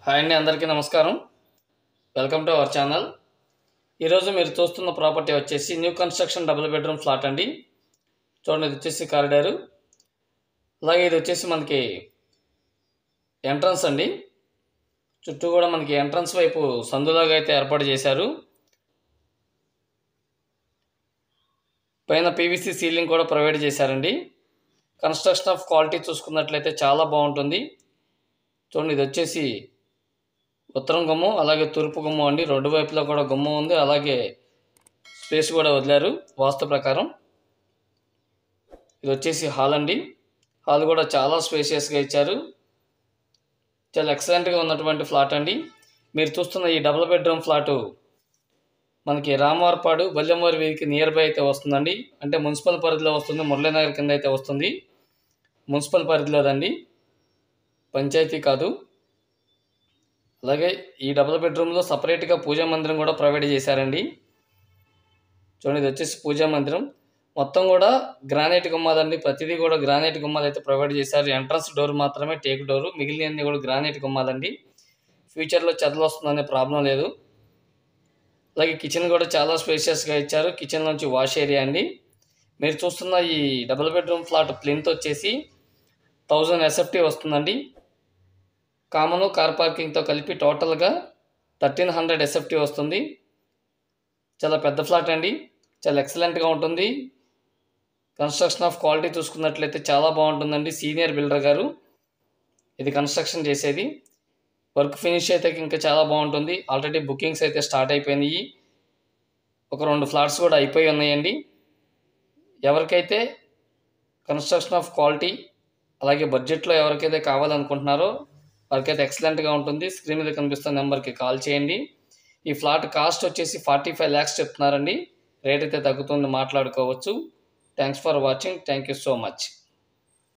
Hi అండి, అందరికీ నమస్కారం. Welcome to our channel. ఈరోజు మీరు చూస్తున్న ప్రాపర్టీ వచ్చేసి new construction double bedroom flat అండి. చూడండి, ఇది వచ్చేసి కారిడారు. అలాగే ఇది వచ్చేసి మనకి ఎంట్రన్స్ అండి. చుట్టూ కూడా మనకి ఎంట్రన్స్ వైపు సందులాగా అయితే ఏర్పాటు చేశారు. పైన పీవీసీ సీలింగ్ కూడా ప్రొవైడ్ చేశారండి. కన్స్ట్రక్షన్ ఆఫ్ క్వాలిటీ చూసుకున్నట్లయితే చాలా బాగుంటుంది. చూడండి, ఇది వచ్చేసి ఉత్తరం గుమ్మం, అలాగే తూర్పు గుమ్మం అండి. రెండు వైపులా కూడా గుమ్మం ఉంది, అలాగే స్పేస్ కూడా వదిలారు వాస్తు ప్రకారం. ఇది వచ్చేసి హాల్ అండి. హాల్ కూడా చాలా స్పేషియస్గా ఇచ్చారు. చాలా ఎక్సలెంట్గా ఉన్నటువంటి ఫ్లాట్ అండి. మీరు చూస్తున్న ఈ డబుల్ బెడ్రూమ్ ఫ్లాటు మనకి రామవారపాడు బల్లెంవారి వీధికి నియర్ బై అయితే వస్తుందండి. అంటే మున్సిపల్ పరిధిలో వస్తుంది, మురళీనగర్ కింద అయితే వస్తుంది. మున్సిపల్ పరిధిలోదండి, పంచాయతీ కాదు. అలాగే ఈ డబుల్ బెడ్రూమ్లో సపరేట్గా పూజా మందిరం కూడా ప్రొవైడ్ చేశారండి. చూడండి, ఇది వచ్చేసి పూజా మందిరం. మొత్తం కూడా గ్రానైట్ గుమ్మాలండి. ప్రతిదీ కూడా గ్రానైట్ గుమ్మాలు అయితే ప్రొవైడ్ చేశారు. ఎంట్రన్స్ డోర్ మాత్రమే టేక్ డోరు, మిగిలినవన్నీ కూడా గ్రానైట్ గుమ్మాలండి. ఫ్యూచర్లో చెదలు వస్తుందనే ప్రాబ్లం లేదు. అలాగే కిచెన్ కూడా చాలా స్పేషియస్గా ఇచ్చారు. కిచెన్ నుంచి వాష్ ఏరియా అండి. మీరు చూస్తున్న ఈ డబుల్ బెడ్రూమ్ ఫ్లాట్ ప్లింత్ వచ్చేసి 1000 SFT వస్తుందండి. కామను కార్ పార్కింగ్తో కలిపి టోటల్గా 1300 SFT వస్తుంది. చాలా పెద్ద ఫ్లాట్ అండి. చాలా ఎక్సలెంట్గా ఉంటుంది. కన్స్ట్రక్షన్ ఆఫ్ క్వాలిటీ చూసుకున్నట్లయితే చాలా బాగుంటుందండి. సీనియర్ బిల్డర్ గారు ఇది కన్స్ట్రక్షన్ చేసేది. వర్క్ ఫినిష్ అయితే ఇంకా చాలా బాగుంటుంది. ఆల్రెడీ బుకింగ్స్ అయితే స్టార్ట్ అయిపోయినాయి. ఒక 2 ఫ్లాట్స్ కూడా అయిపోయి ఉన్నాయండి. ఎవరికైతే కన్స్ట్రక్షన్ ఆఫ్ క్వాలిటీ అలాగే బడ్జెట్లో ఎవరికైతే కావాలనుకుంటున్నారో వారికైతే ఎక్సలెంట్గా ఉంటుంది. స్క్రీన్ మీద కనిపిస్తున్న నెంబర్కి కాల్ చేయండి. ఈ ఫ్లాట్ కాస్ట్ వచ్చేసి 45 lakhs చెప్తున్నారండి. రేట్ అయితే తగ్గుతుంది, మాట్లాడుకోవచ్చు. Thanks for watching. Thank you so much.